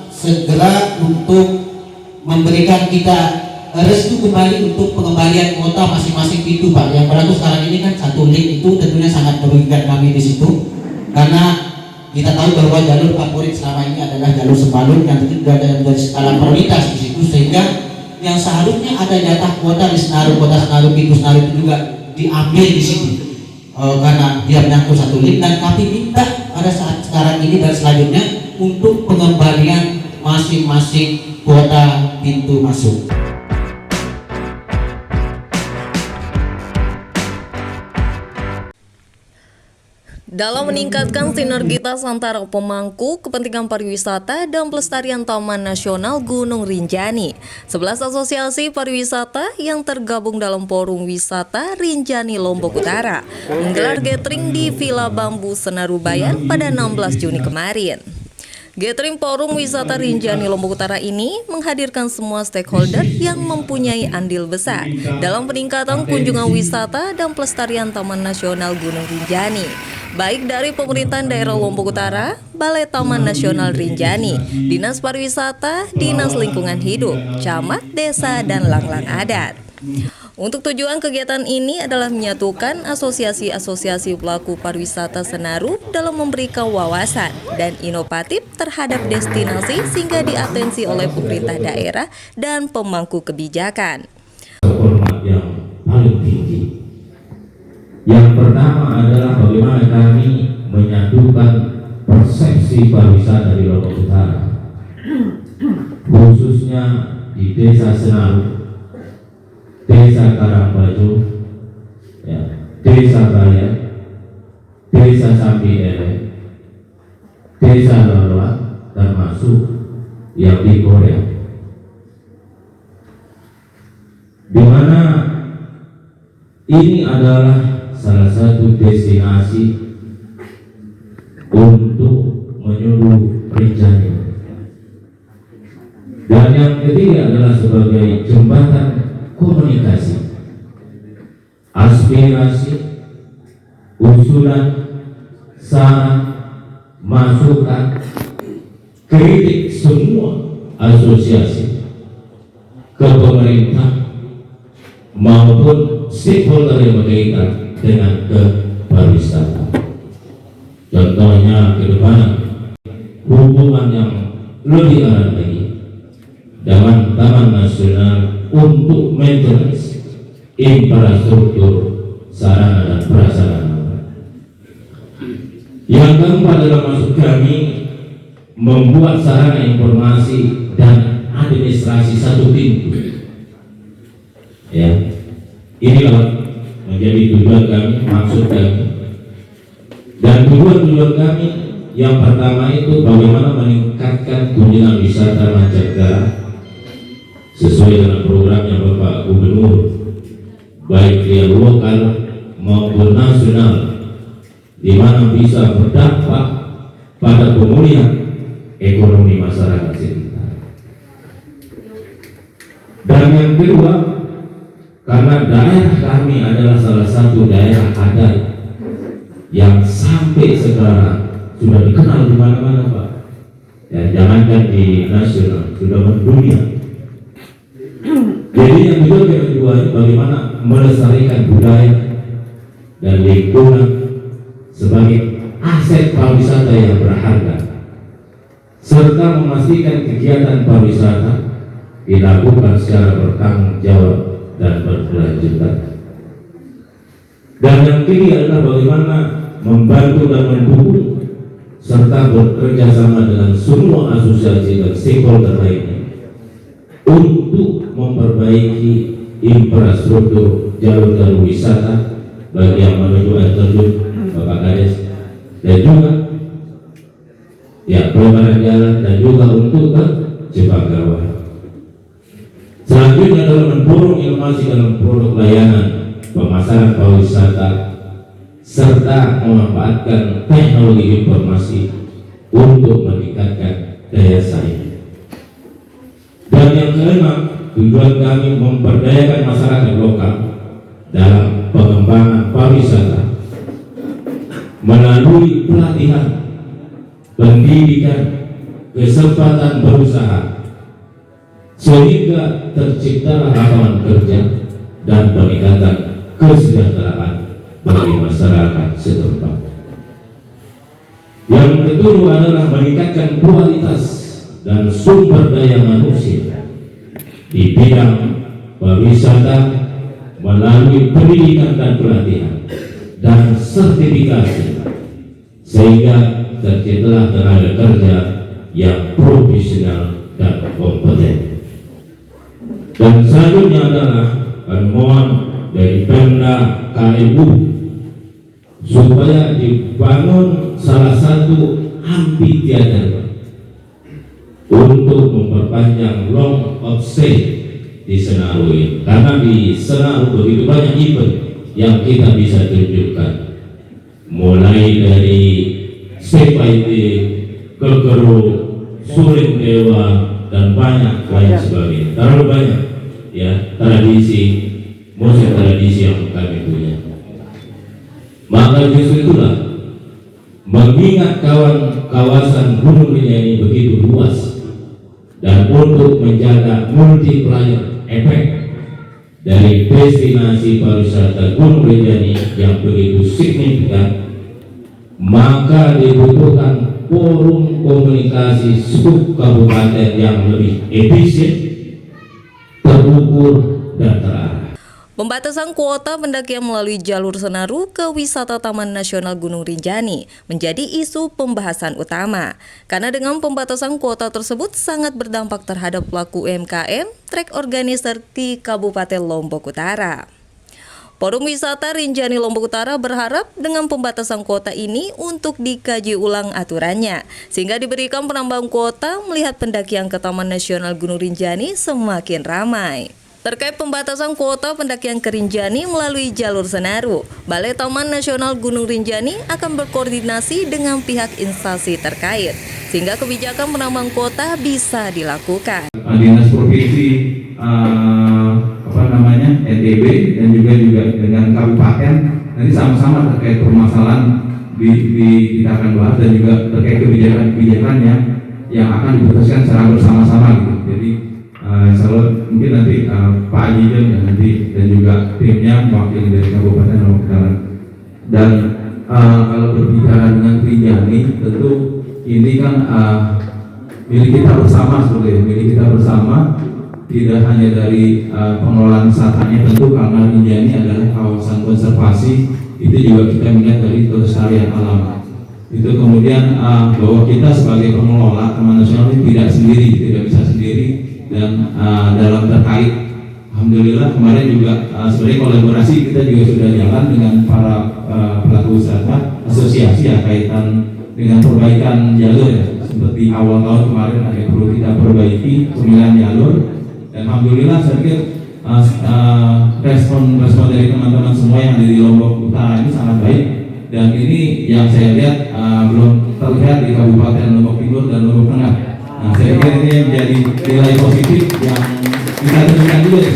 segera untuk memberikan kita restu kembali untuk pengembalian kuota masing-masing pintu, Pak. Yang berlaku sekarang ini kan satu link itu tentunya sangat merugikan kami di situ, karena kita tahu bahwa jalur favorit selama ini adalah jalur Sembalun yang tentu tidak ada dari skala prioritas di situ, sehingga yang seharusnya ada jatah kuota di Senaru, kota Senaru, pintu Senaru itu juga diambil di situ karena dia menyangkut satu link. Dan kami minta pada saat sekarang ini dan selanjutnya untuk pengembalian masing-masing kuota pintu masuk. Dalam meningkatkan sinergitas antara pemangku kepentingan pariwisata dan pelestarian Taman Nasional Gunung Rinjani, 11 asosiasi pariwisata yang tergabung dalam Forum Wisata Rinjani Lombok Utara menggelar gathering di Villa Bambu Senaru Bayan pada 16 Juni kemarin. Gathering Forum Wisata Rinjani Lombok Utara ini menghadirkan semua stakeholder yang mempunyai andil besar dalam peningkatan kunjungan wisata dan pelestarian Taman Nasional Gunung Rinjani, baik dari pemerintahan daerah Lombok Utara, Balai Taman Nasional Rinjani, Dinas Pariwisata, Dinas Lingkungan Hidup, camat, desa, dan lang-lang adat. Untuk tujuan kegiatan ini adalah menyatukan asosiasi-asosiasi pelaku pariwisata Senaru dalam memberikan wawasan dan inovatif terhadap destinasi sehingga diatensi oleh pemerintah daerah dan pemangku kebijakan. Hormat yang paling tinggi. Yang pertama adalah bagaimana kami menyatukan persepsi pariwisata di Lombok Utara, khususnya di Desa Senaru, Desa Karangbajo, ya, Desa Bayan, Desa Sambi Ele, Desa Lolot, termasuk yang di Korea, di mana ini adalah salah satu destinasi untuk menyuruh Rinjani. Dan yang ketiga adalah sebagai jembatan komunikasi, aspirasi, usulan, saran, masukan, kritik semua asosiasi ke pemerintah maupun stakeholder yang berkaitan dengan pariwisata. Contohnya ke depan hubungan yang lebih erat lagi dengan Taman Nasional untuk maintenance infrastruktur sarana dan prasarana. Yang keempat adalah maksud kami membuat sarana informasi dan administrasi satu pintu. Ya, inilah menjadi tujuan kami, maksud kami. Dan tujuan kami yang pertama itu bagaimana meningkatkan kunjungan wisata mancanegara sesuai dengan programnya Bapak Gubernur, baik dia lokal maupun nasional, di mana bisa berdampak pada pemulihan ekonomi masyarakat sekitar. Dan yang kedua, karena daerah kami adalah salah satu daerah adat yang sampai sekarang sudah dikenal di mana-mana, Pak. Ya, jangankan di nasional, sudah mendunia. Jadi yang kedua ini bagaimana melestarikan budaya dan lingkungan sebagai aset pariwisata yang berharga, serta memastikan kegiatan pariwisata dilakukan secara bertanggung jawab dan berkelanjutan. Dan yang ketiga adalah bagaimana membantu dan mendukung serta bekerja sama dengan semua asosiasi dan stakeholder lainnya untuk memperbaiki infrastruktur jalur-jalur wisata bagi yang menuju air terjun Bapak Kades, dan juga ya pelebaran jalan dan juga untuk ke Cepakawa. Selanjutnya adalah mendorong inovasi dalam produk layanan pemasaran pariwisata serta memanfaatkan teknologi informasi untuk meningkatkan daya saing. Dan yang keenam, tujuan kami memberdayakan masyarakat lokal dalam pengembangan pariwisata melalui pelatihan, pendidikan, kesempatan berusaha sehingga terciptalah lapangan kerja dan peningkatan kesejahteraan bagi masyarakat setempat. Yang kedua adalah meningkatkan kualitas dan sumber daya manusia di bidang pariwisata melalui pendidikan dan pelatihan dan sertifikasi, sehingga terciptalah tenaga kerja yang profesional dan kompeten. Dan selanjutnya adalah permohonan dari Pemda KMU supaya dibangun salah satu amphitheater untuk memperpanjang long of stay di Senaru ini, karena di Senaru begitu banyak event yang kita bisa tunjukkan, mulai dari CPIT, Kekero, Surin Dewa, dan banyak lain sebagainya. Terlalu banyak ya tradisi, musik tradisi yang kami punya. Maka justru itulah, mengingat kawasan Gunung Rinjani begitu luas, dan untuk menjaga multiplier efek dari destinasi pariwisata Gunung Rinjani yang begitu signifikan, maka dibutuhkan forum komunikasi sub kabupaten yang lebih efisien, terukur, dan terarah. Pembatasan kuota pendakian melalui jalur Senaru ke wisata Taman Nasional Gunung Rinjani menjadi isu pembahasan utama. Karena dengan pembatasan kuota tersebut sangat berdampak terhadap pelaku UMKM, trek organizer di Kabupaten Lombok Utara. Forum Wisata Rinjani Lombok Utara berharap dengan pembatasan kuota ini untuk dikaji ulang aturannya, sehingga diberikan penambahan kuota melihat pendakian ke Taman Nasional Gunung Rinjani semakin ramai. Terkait pembatasan kuota pendakian ke Rinjani melalui jalur Senaru, Balai Taman Nasional Gunung Rinjani akan berkoordinasi dengan pihak instansi terkait, sehingga kebijakan penambahan kuota bisa dilakukan. Dinas Provinsi NTB dan juga dengan kabupaten nanti sama-sama terkait permasalahan kita akan bahas, dan juga terkait kebijakan-kebijakan yang akan diputuskan secara bersama-sama gitu. Jadi insya mungkin nanti Pak Ajidan dan juga timnya mewakili dari Kabupaten Lombok Utara. Dan kalau berbicara dengan Rinjani, tentu ini kan milik kita bersama sebetulnya, milik kita bersama. Tidak hanya dari pengelolaan wisatanya, tentu karena Rinjani adalah kawasan konservasi, itu juga kita melihat dari kelestarian alam. Itu kemudian bahwa kita sebagai pengelola Taman Nasional ini tidak bisa sendiri, dan dalam terkait, alhamdulillah kemarin juga sebenarnya kolaborasi kita juga sudah jalan dengan para pelaku wisata, asosiasi ya, kaitan dengan perbaikan jalur ya, seperti awal tahun kemarin ada yang perlu kita perbaiki pemilihan jalur. Dan alhamdulillah saya pikir respon dari teman-teman semua yang ada di Lombok Utara ini sangat baik, dan ini yang saya lihat belum terlihat di Kabupaten Lombok Timur dan Lombok Tengah. Nah, saya pikir ini menjadi nilai positif yang kita tunjukkan juga di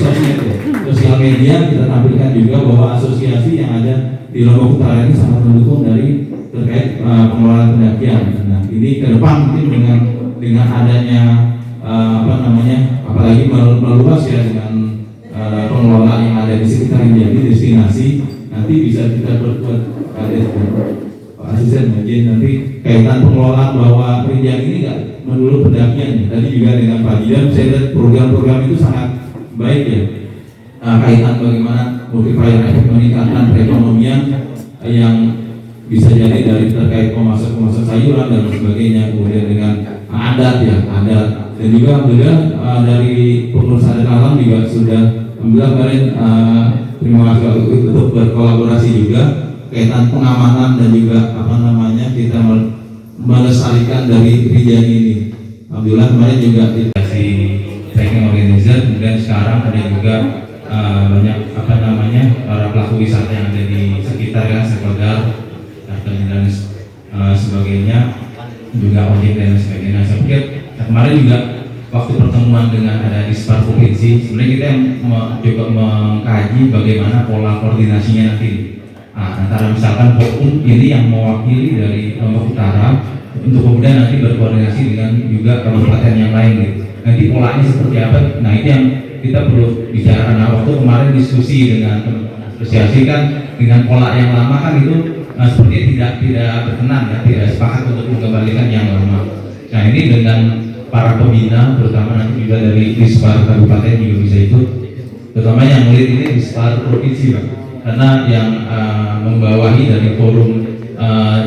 sosial media, kita tampilkan juga bahwa asosiasi yang ada di Lombok Utara ini sangat mendukung dari terkait pengelolaan pendakian. Nah, ini ke depan mungkin dengan adanya apalagi meluas ya, dengan pengelola yang ada di sekitar Rinjani destinasi, nanti bisa kita berbuat asisten mungkin nanti kaitan pengelolaan bahwa Rinjani ini nggak melulu pendakian. Tadi juga dengan Pak Jidan saya lihat program-program itu sangat baik ya, kaitan bagaimana multiplier efek meningkatkan perekonomian yang bisa jadi dari terkait pemasak sayuran dan sebagainya, kemudian dengan adat, dan juga alhamdulillah dari pengurus adat alam juga sudah alhamdulillah kemarin terima kasih untuk berkolaborasi juga kaitan pengamanan dan juga kita melestarikan dari Rinjani ini. Alhamdulillah kemarin juga dikasih tracking organizer, kemudian sekarang ada juga banyak para pelaku wisata yang ada di sekitar ya, sekedar dan sebagainya, juga ojek dan sebagainya. Saya pikir kemarin juga waktu pertemuan dengan ada di Dispar Provinsi, sebenarnya kita juga mengkaji bagaimana pola koordinasinya nanti antara misalkan forum ini yang mewakili dari Lombok Utara untuk kemudian nanti berkoordinasi dengan juga kabupaten yang lain gitu. Nanti polanya seperti apa? Nah itu yang kita perlu bicarakan. Nah waktu kemarin diskusi dengan teman-teman asosiasi kan dengan pola yang lama kan itu sepertinya tidak berkenan ya, tidak sepakat untuk mengembalikan yang lama. Nah ini dengan para pembina, terutama nanti juga dari Dispar Kabupaten juga bisa ikut, terutama yang murid ini Dispar Provinsi Pak, karena yang membawahi dari forum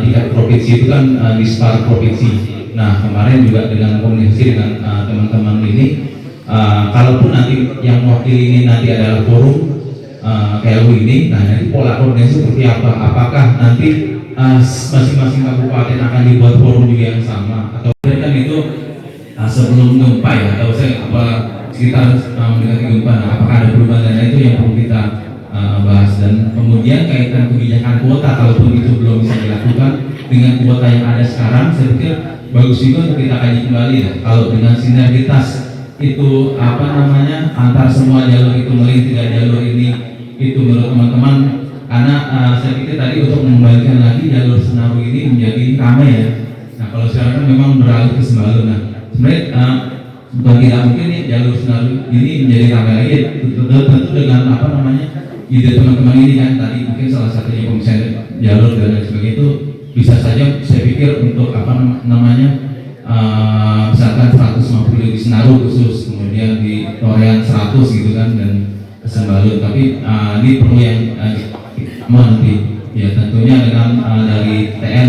tingkat provinsi itu kan Dispar Provinsi. Nah kemarin juga dengan komunikasi dengan teman-teman ini, kalaupun nanti yang mewakili ini nanti adalah forum KLU ini, nah nanti pola koordinasi seperti apa? Apakah nanti masing-masing kabupaten akan dibuat forum juga yang sama, atau kan itu sebelum gempa ya, atau sekitar mendekati gempa, nah, apakah ada perubahan? Dan itu yang perlu kita bahas. Dan kemudian kaitan kebijakan kuota, kalaupun itu belum bisa dilakukan dengan kuota yang ada sekarang, saya pikir bagus juga untuk kita kaji kembali ya. Kalau dengan sinergitas itu antar semua jalur itu melink, 3 jalur ini itu menurut teman-teman, karena saya pikir tadi untuk mengembalikan lagi jalur Senaru ini menjadi ramai ya. Nah kalau sekarang kan memang beralih ke Sembalun. Nah sebenarnya bukan tidak mungkin nih jalur Senaru ini menjadi ramai lagi, tentu dengan ide teman-teman ini kan tadi mungkin salah satunya pemisahan jalur dan lain sebagainya itu bisa saja saya pikir untuk misalkan 150 di Senaru khusus, kemudian di Torean 100 gitu kan, dan Sembalun. Tapi ini perlu yang nanti ya tentunya dengan dari TN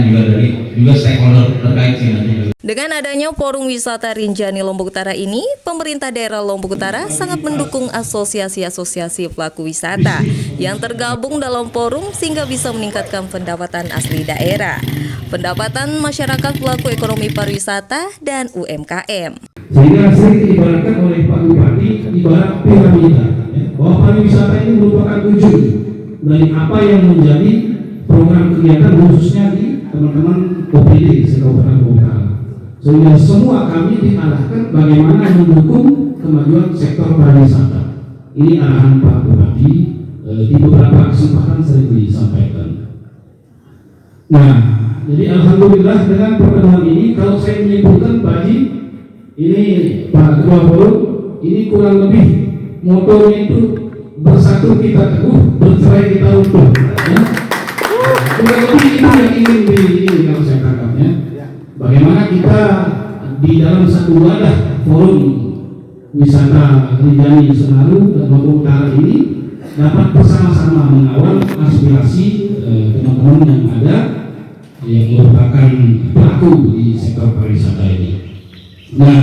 juga stakeholder terkait sih nanti. Dengan adanya Forum Wisata Rinjani Lombok Utara ini, pemerintah daerah Lombok Utara sangat mendukung asosiasi-asosiasi pelaku wisata yang tergabung dalam forum sehingga bisa meningkatkan pendapatan asli daerah, pendapatan masyarakat pelaku ekonomi pariwisata, dan UMKM. Sehingga sering diibaratkan oleh Pak Bupati ibarat piramida, ya, bahwa pariwisata ini merupakan ujung dari apa yang menjadi program kegiatan khususnya di teman-teman OPD Kabupaten Lombok Utara. Sehingga semua kami diarahkan bagaimana mendukung kemajuan sektor pariwisata. Ini arahan Pak Bupati di beberapa kesempatan sering disampaikan. Nah, jadi alhamdulillah dengan pertemuan ini, kalau saya menyimpulkan Baji, ini Pak Ketua Forum, ini kurang lebih motonya itu bersatu kita teguh, bercerai kita utuh. Ya? Kurang lebih itu yang ingin ini kalau saya tangkapnya. Bagaimana kita di dalam satu wadah forum wisata Rinjani Senaru dan Lombok Utara ini dapat bersama-sama mengawal aspirasi teman-teman yang ada yang merupakan pelaku di sektor pariwisata ini. Nah,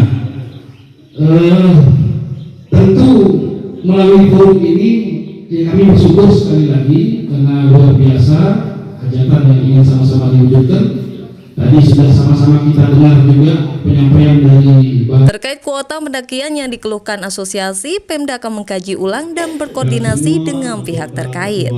tentu melalui forum ini ya kami bersyukur sekali lagi karena luar biasa hajatan yang ingin sama-sama diwujudkan. Tadi sudah sama-sama kita dengar juga penyampaian dari terkait kuota pendakian yang dikeluhkan asosiasi, Pemda akan mengkaji ulang dan berkoordinasi dengan pihak terkait.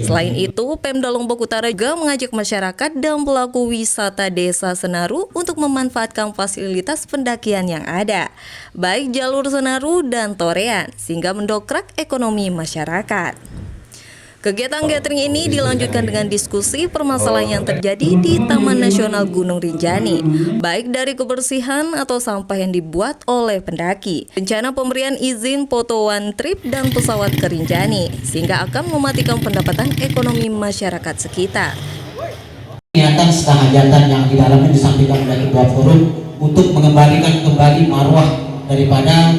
Selain itu, Pemda Lombok Utara juga mengajak masyarakat dan pelaku wisata Desa Senaru untuk memanfaatkan fasilitas pendakian yang ada, baik jalur Senaru dan Torean, sehingga mendongkrak ekonomi masyarakat. Kegiatan gathering ini dilanjutkan dengan diskusi permasalahan yang terjadi di Taman Nasional Gunung Rinjani, baik dari kebersihan atau sampah yang dibuat oleh pendaki, rencana pemberian izin foto one trip dan pesawat ke Rinjani, sehingga akan mematikan pendapatan ekonomi masyarakat sekitar. Niatan setengah hajatan yang di dalamnya disampaikan oleh Ketua Forum untuk mengembalikan kembali marwah daripada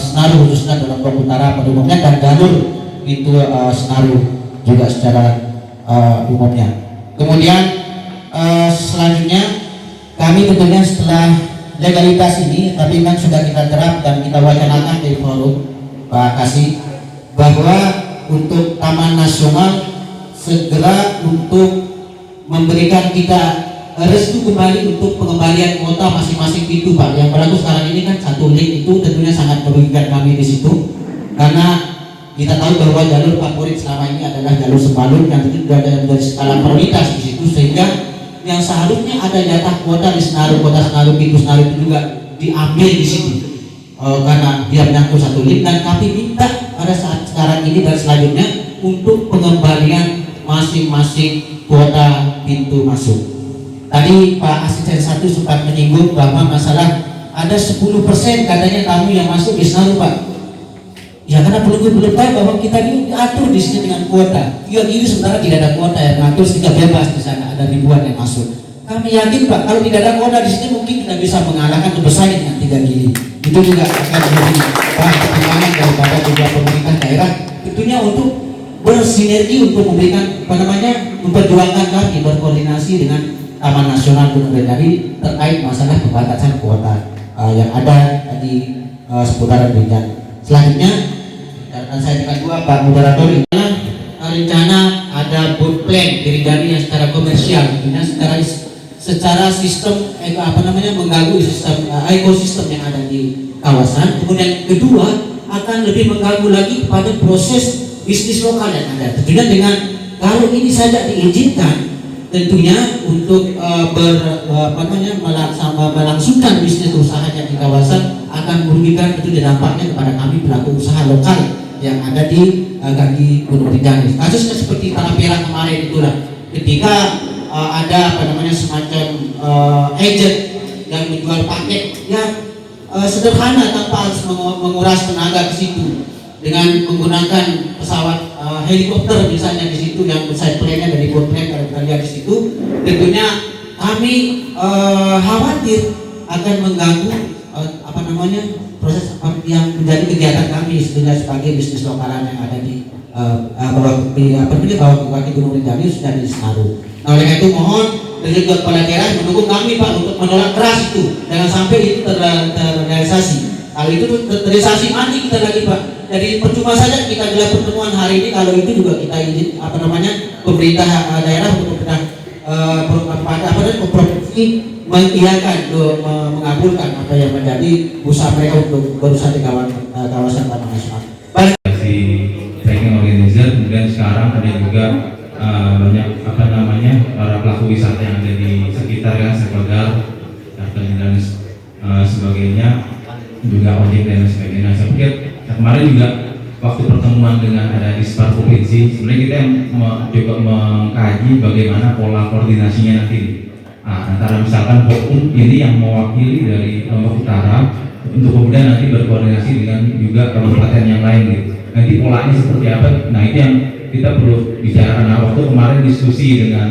Senaru khususnya dalam Lombok Utara pada umumnya, dan jalur itu Senaru juga secara umumnya. Kemudian selanjutnya kami tentunya setelah legalitas ini, tapi kan sudah kita terap dan kita wacanakan di forum Pak Kasih, bahwa untuk Taman Nasional segera untuk memberikan kita restu kembali untuk pengembalian kuota masing-masing pintu Pak. Yang berlaku sekarang ini kan satu link itu tentunya sangat merugikan kami di situ, karena kita tahu bahwa jalur favorit selama ini adalah jalur Sembalun yang itu sudah ada dari skala prioritas di situ, sehingga yang seharusnya ada jatah kuota di Senaru, kota Senaru, pintu Senaru itu juga diambil di situ karena dia menyangkut satu link, dan kami minta pada saat sekarang ini dan selanjutnya untuk pengembalian masing-masing kuota pintu masuk. Tadi Pak Asisten 1 sempat menyinggung bahwa masalah ada 10% katanya tamu yang masuk di Senaru, Pak. Ya karena belum tahu bahwa kita ini diatur di sini dengan kuota. Ini sementara tidak ada kuota yang mengatur sehingga bebas di sana, ada ribuan yang masuk. Kami yakin Pak, kalau tidak ada kuota di sini mungkin kita bisa mengalahkan atau bersaing dengan 3 gili. Itu juga akan menjadi pertimbangan daripada juga pemerintah daerah tentunya untuk bersinergi untuk memberikan memperjuangkan kami berkoordinasi dengan Taman Nasional Gunung Rinjani terkait masalah pembatasan kuota yang ada di seputaran Rinjani. Selanjutnya dan saya kedua Pak Moderator, rencana ada boat plan di Rinjani yang secara komersial, tentunya secara sistem mengganggu sistem ekosistem yang ada di kawasan. Kemudian kedua akan lebih mengganggu lagi pada proses bisnis lokal yang ada. Tentunya dengan kalau ini saja diizinkan, tentunya untuk melangsungkan bisnis usahanya di kawasan akan merugikan tentunya dampaknya kepada kami pelaku usaha lokal yang ada di kaki Gunung Rinjani. Kasusnya seperti Tanah Perak kemarin itulah, ketika ada semacam agent yang menjual paket yang sederhana tanpa harus menguras tenaga ke situ dengan menggunakan pesawat helikopter misalnya di situ yang side plan-nya dari boat plan kalau kita lihat di situ, tentunya kami khawatir akan mengganggu proses yang menjadi kegiatan kami sebagai bisnis lokalan yang ada di bawah kaki Gunung Rinjani sudah di Senaru. Nah, oleh itu mohon dari kepala daerah mendukung kami Pak untuk menolak keras itu, jangan sampai itu terrealisasi. Kalau itu terrealisasi mati kita lagi Pak. Jadi percuma saja kita gelar pertemuan hari ini kalau itu juga kita izin pemerintah daerah untuk provinsi mengiyakan mengabulkan apa yang menjadi usaha mereka untuk berusaha di kawasan Taman Nasional. Si tracking organizer, kemudian sekarang ada juga banyak para pelaku wisata yang ada di sekitar ya, Sekodar dan sebagainya, juga ojek dan sebagainya. Saya pikir kemarin juga waktu pertemuan dengan ada Dispar Provinsi, sebenarnya kita yang coba mengkaji bagaimana pola koordinasinya nanti antara misalkan Fokum ini yang mewakili dari Lombok Utara untuk kemudian nanti berkoordinasi dengan juga kabupaten yang lain gitu. Nanti polanya seperti apa? Nah itu yang kita perlu bicarakan. Nah, waktu kemarin diskusi dengan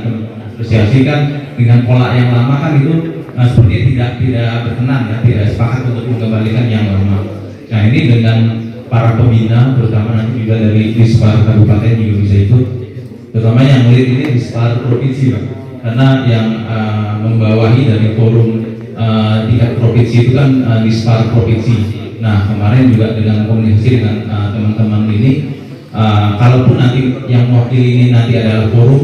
asosiasi kan dengan pola yang lama kan itu sepertinya tidak berkenan ya, tidak sepakat untuk mengembalikan yang lama. Nah ini dengan para pembina terutama nanti juga dari Dispar Kabupaten juga bisa ikut, terutama yang lead ini Dispar Provinsi Pak, karena yang membawahi dari forum tingkat provinsi itu kan Dispar Provinsi. Nah kemarin juga dengan komunikasi dengan teman-teman ini, kalaupun nanti yang mewakili ini nanti adalah forum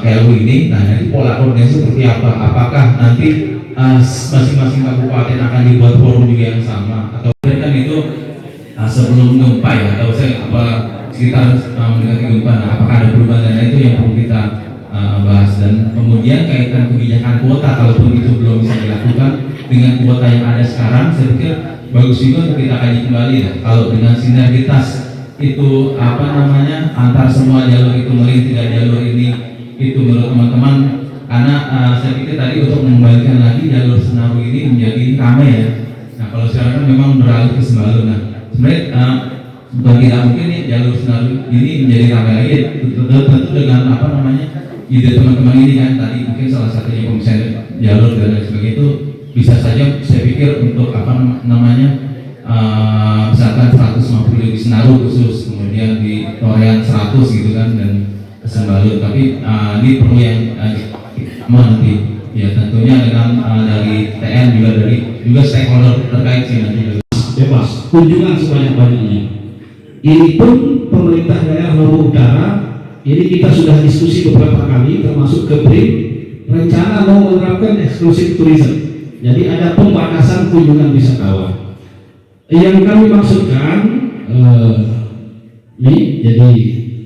KLU ini, nah nanti pola koordinasi seperti apa? Apakah nanti masing-masing kabupaten akan dibuat forum juga yang sama, atau kan itu sebelum gempa ya, atau sekitar mendekati gempa, nah apakah ada perubahan? Dan itu yang perlu kita bahas. Dan kemudian kaitan kebijakan kuota, kalaupun itu belum bisa dilakukan dengan kuota yang ada sekarang, saya pikir bagus juga untuk kita kaji kembali ya. Kalau dengan sinergitas itu antar semua jalur itu melihat tiga jalur ini itu menurut teman-teman, karena saya pikir tadi untuk mengembalikan lagi jalur Senaru ini menjadi ramai ya. Nah kalau sekarang kan memang beralih ke Sembalun. Nah sebenarnya bukan tidak mungkin nih jalur Senaru ini menjadi ramai lagi, tentu dengan ide teman-teman ini kan tadi mungkin salah satunya pemisahan jalur dan lain sebagainya itu bisa saja saya pikir untuk misalkan 150 di Senaru khusus, kemudian di Torean 100 gitu kan, dan Sembalun. Tapi ini perlu yang nanti ya tentunya dengan dari TN juga stakeholder terkait sih nanti. Bebas kunjungan sebanyak-banyaknya. Ini pun pemerintah daerah Lombok Utara, ini kita sudah diskusi beberapa kali termasuk ke BRIN, rencana mau menerapkan eksklusif tourism. Jadi ada pembatasan kunjungan wisatawan. Yang kami maksudkan jadi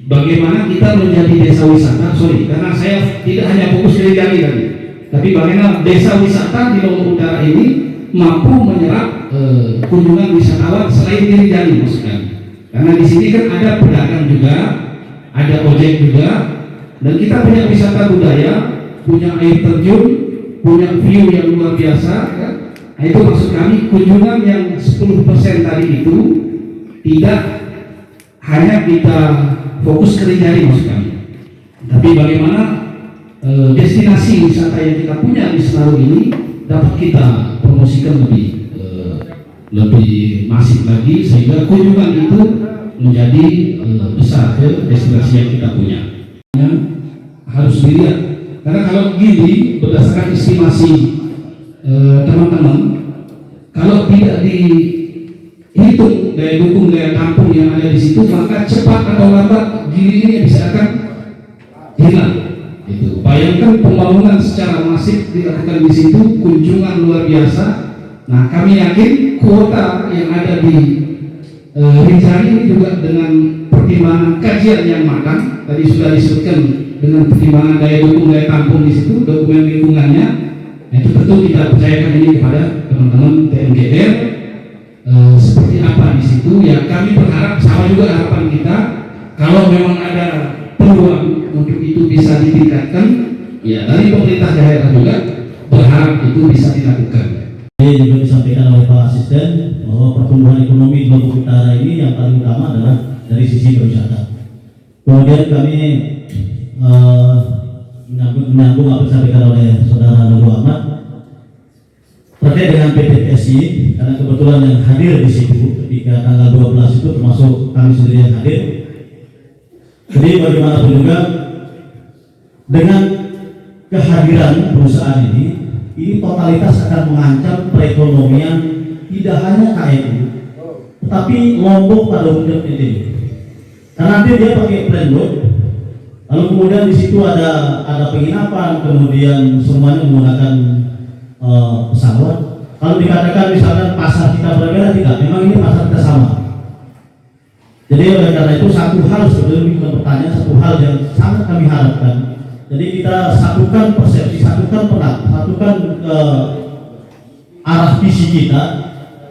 bagaimana kita menjadi desa wisata, karena saya tidak hanya fokus di Rinjani tadi, tapi bagaimana desa wisata di Lombok Utara ini mampu menyerap kunjungan wisatawan selain di Rinjani maksudnya. Karena di sini kan ada pedagang juga, ada ojek juga, dan kita punya wisata budaya, punya air terjun, punya view yang luar biasa ya. Nah, itu maksud kami kunjungan yang 10% tadi itu tidak hanya kita fokus ke Rinjani maksud kami, tapi bagaimana destinasi wisata yang kita punya di Senaru ini dapat kita promosikan lebih masif lagi sehingga kunjungan itu menjadi besar ke destinasi yang kita punya. Harus dilihat karena kalau gini berdasarkan estimasi teman-teman, kalau tidak dihitung daya dukung daya tampung yang ada di situ, maka cepat atau lambat gini ini bisa akan hilang. Itu bayangkan pembangunan secara masif dilakukan di situ, kunjungan luar biasa. Nah, kami yakin kuota yang ada di Rinjani ini juga dengan pertimbangan kajian yang matang, tadi sudah disebutkan dengan pertimbangan daya dukung daya tampung di situ, dokumen lingkungannya. Nah, itu tentu kita percayakan ini kepada teman-teman TMGR seperti apa di situ. Ya kami berharap sama juga harapan kita, kalau memang ada peluang untuk itu bisa ditingkatkan, ya dari pemerintah daerah juga berharap itu bisa dilakukan. Ini juga disampaikan oleh Pak Asisten bahwa pertumbuhan ekonomi di Lombok Utara ini yang paling utama adalah dari sisi pariwisata. Kemudian kami menyambung apa yang disampaikan oleh Saudara Nurul Ahmad terkait dengan PT PSI, karena kebetulan yang hadir di situ ketika tanggal 12 itu termasuk kami sendiri yang hadir. Jadi bagaimanapun juga dengan kehadiran perusahaan ini totalitas akan mengancam perekonomian tidak hanya KMU, tetapi Lombok pada umumnya ini. Karena nanti dia pakai plan boat, lalu kemudian di situ ada penginapan, kemudian semuanya menggunakan pesawat. Kalau dikatakan misalkan pasar kita berbeda, tidak, memang ini pasar kita sama. Jadi oleh karena itu satu hal sebelum pertanyaan, satu hal yang sangat kami harapkan. Jadi kita satukan persepsi, satukan arah visi kita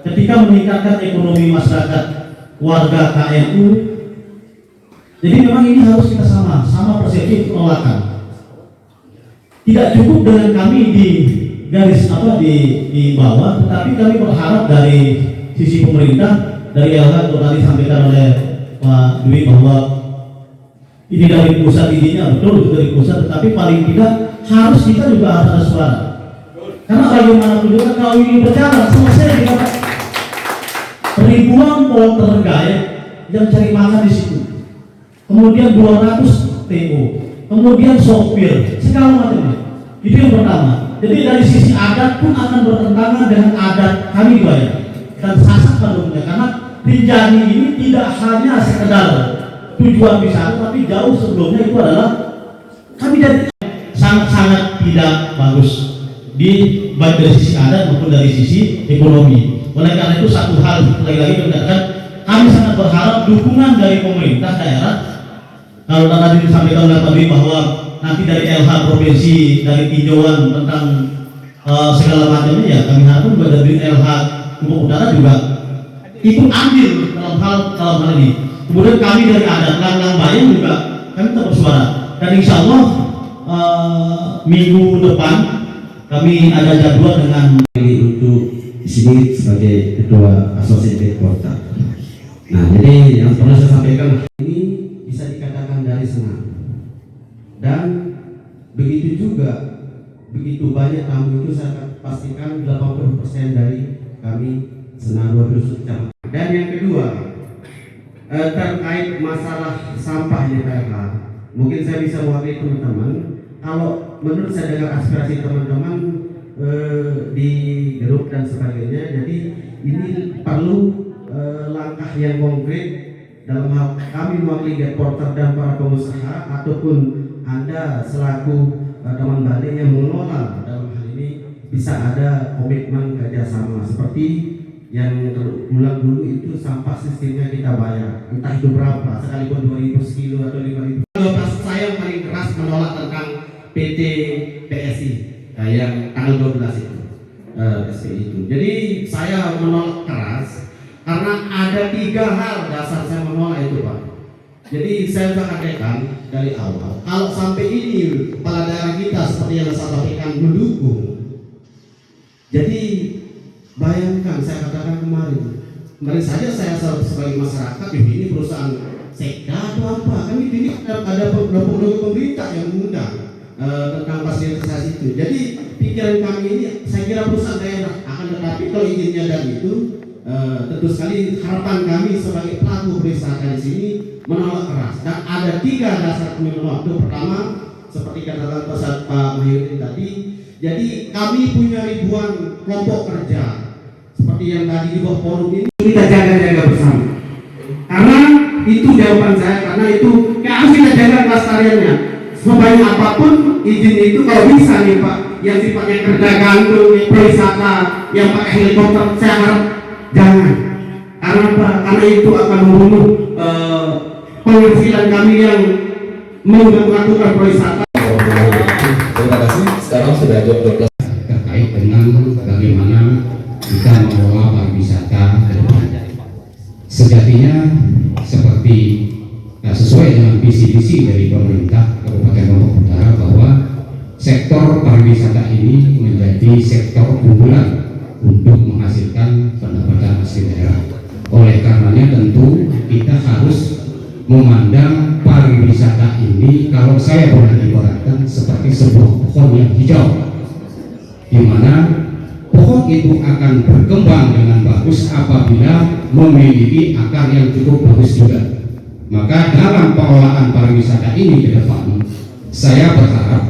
ketika meningkatkan ekonomi masyarakat warga KMU. Jadi memang ini harus kita sama persepsi penolakan. Tidak cukup dengan kami di garis di bawah, tetapi kami berharap dari sisi pemerintah, dari LH atau tadi disampaikan oleh Pak Dwi bahwa ini dari pusat izinnya, betul itu dari pusat, tetapi paling tidak harus kita juga harus ada suara. Karena bagaimanapun juga kalau ini berjalan selesai kita ribuan poltergeist yang cari makan di situ, kemudian 200 TO, kemudian sopir, segala macamnya. Itu yang pertama. Jadi dari sisi adat pun akan bertentangan dengan adat kami Buaya dan Sasak pada umumnya, karena Rinjani ini tidak hanya sekedar tujuan wisata, tapi jauh sebelumnya itu adalah kami dari sangat tidak bagus baik dari sisi adat maupun dari sisi ekonomi. Oleh karena itu satu hal lagi-lagi mengatakan kami sangat berharap dukungan dari pemerintah daerah. Kalau tadi disampaikan oleh Pak Dwi bahwa nanti dari LH provinsi, dari tinjauan tentang segala macamnya, ya kami harapkan juga dari LH Lombok Utara juga ikut ambil dalam hal ini. Kemudian kami dari adat Langlang Bayang juga kami tetap bersuara, dan insya Allah minggu depan kami ada jadwal dengan untuk di sini sebagai ketua asosiasi kota. Nah, jadi yang pernah saya sampaikan ini bisa dikatakan dari senang, dan begitu juga begitu banyak tamu itu saya akan pastikan 80% dari kami Senaru Dusun Kecamatan. Dan yang kedua terkait masalah sampah di PLH, mungkin saya bisa mewakili teman-teman. Kalau menurut saya dengar aspirasi teman-teman di grup dan sebagainya, jadi ini perlu langkah yang konkret dalam hal kami mewakili Deporter dan para pengusaha ataupun Anda selaku teman balik yang mengelola dalam hal ini bisa ada komitmen kerjasama seperti yang bulan dulu itu sampah sistemnya kita bayar, entah itu berapa, sekalipun 2.000 sekilo atau 5.000. Saya yang paling keras menolak tentang PT PSI yang tanggal 12 itu SPI itu. Jadi saya menolak keras karena ada 3 hal dasar saya menolak itu, Pak. Jadi saya sudah katakan dari awal, kalau sampai ini kepala daerah kita seperti yang saya sampaikan mendukung, jadi bayangkan saya katakan kemarin saja saya sebagai masyarakat, ini perusahaan sekda atau apa, kan ini ada produk pemerintah yang mengundang tentang fasilitas itu. Jadi pikiran kami ini, saya kira perusahaan daerah akan, tetapi kalau izinnya dari itu, tentu sekali harapan kami sebagai pelaku pariwisata di sini menolak keras. Dan ada 3 dasar menolak. Itu pertama, seperti katakan Pak Mahyudin tadi, jadi kami punya ribuan kelompok kerja seperti yang tadi di bawah forum ini kita jaga-jaga bersama. Karena itu jawaban saya, karena itu harus kita jaga kelestariannya. Sebanyak apapun izin itu kalau bisa nih Pak, yang sifatnya kerja gantung, pariwisata, yang pakai helikopter, saya harap jangan. Karena apa? Karena itu akan membunuh penghasilan kami yang melakukan pariwisata. Terima kasih. Sekarang sudah jam 12. Terkait dengan bagaimana kita mengelola pariwisata ke depan. Sejatinya seperti sesuai dengan visi-visi dari pemerintah Kabupaten Lombok Utara bahwa sektor pariwisata ini menjadi sektor unggulan untuk menghasilkan pendapatan asli daerah. Oleh karenanya tentu kita harus memandang pariwisata ini, kalau saya boleh ibaratkan, seperti sebuah pohon yang hijau, di mana pohon itu akan berkembang dengan bagus apabila memiliki akar yang cukup bagus juga. Maka dalam pengelolaan pariwisata ini ke depan, saya berharap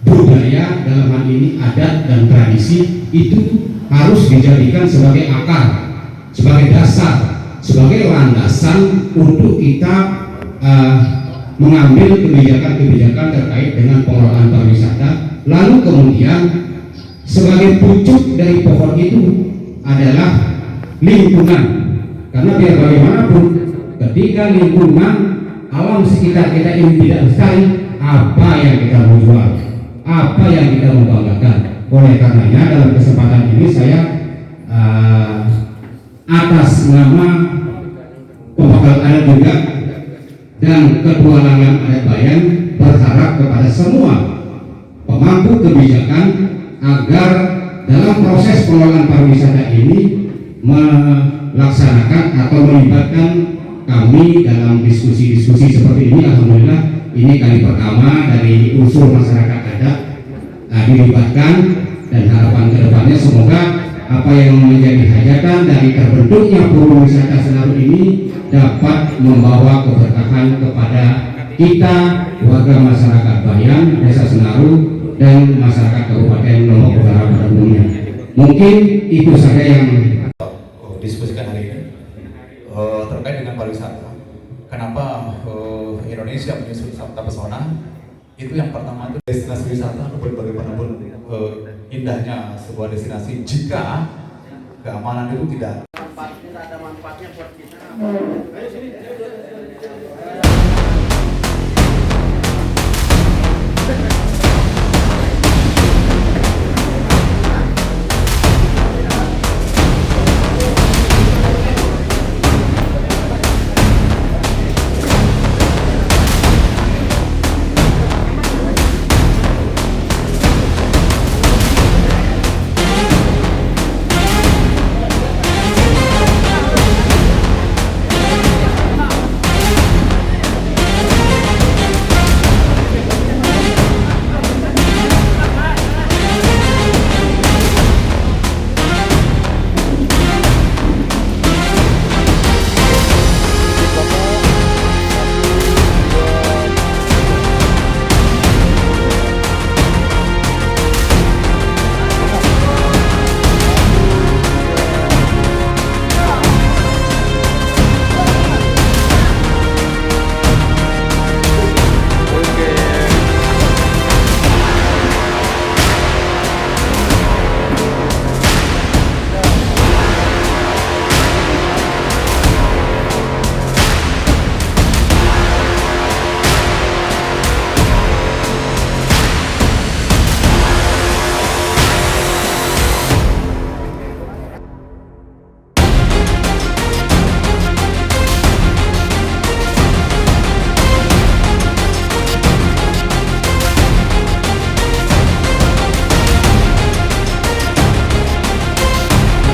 budaya, dalam hal ini adat dan tradisi, itu harus dijadikan sebagai akar, sebagai dasar, sebagai landasan untuk kita mengambil kebijakan-kebijakan terkait dengan pengelolaan pariwisata. Lalu kemudian sebagai pucuk dari pohon itu adalah lingkungan, karena biar bagaimanapun ketika lingkungan alam sekitar kita ini tidak lestari, apa yang kita mau jual, apa yang kita mau banggakan. Oleh karenanya dalam kesempatan ini saya atas nama pembakar adat juga dan Ketua Langgam Adat Bayan berharap kepada semua pemangku kebijakan agar dalam proses pengelolaan pariwisata ini melaksanakan atau melibatkan kami dalam diskusi-diskusi seperti ini. Alhamdulillah ini kali pertama dari unsur masyarakat adat dilibatkan, dan harapan kedepannya semoga apa yang menjadi hajatan dari terbentuknya forum wisata Senaru ini dapat membawa keberkahan kepada kita, warga masyarakat Bayan, Desa Senaru, dan masyarakat Kabupaten Lombok Utara pada umumnya. Mungkin itu saja yang diskusikan hari ini terkait dengan pariwisata. Kenapa Indonesia punya wisata pesona? Itu yang pertama, itu destinasi wisata bagaimanapun indahnya sebuah destinasi, jika keamanan itu tidak Ada manfaatnya buat kita. Ayo sini.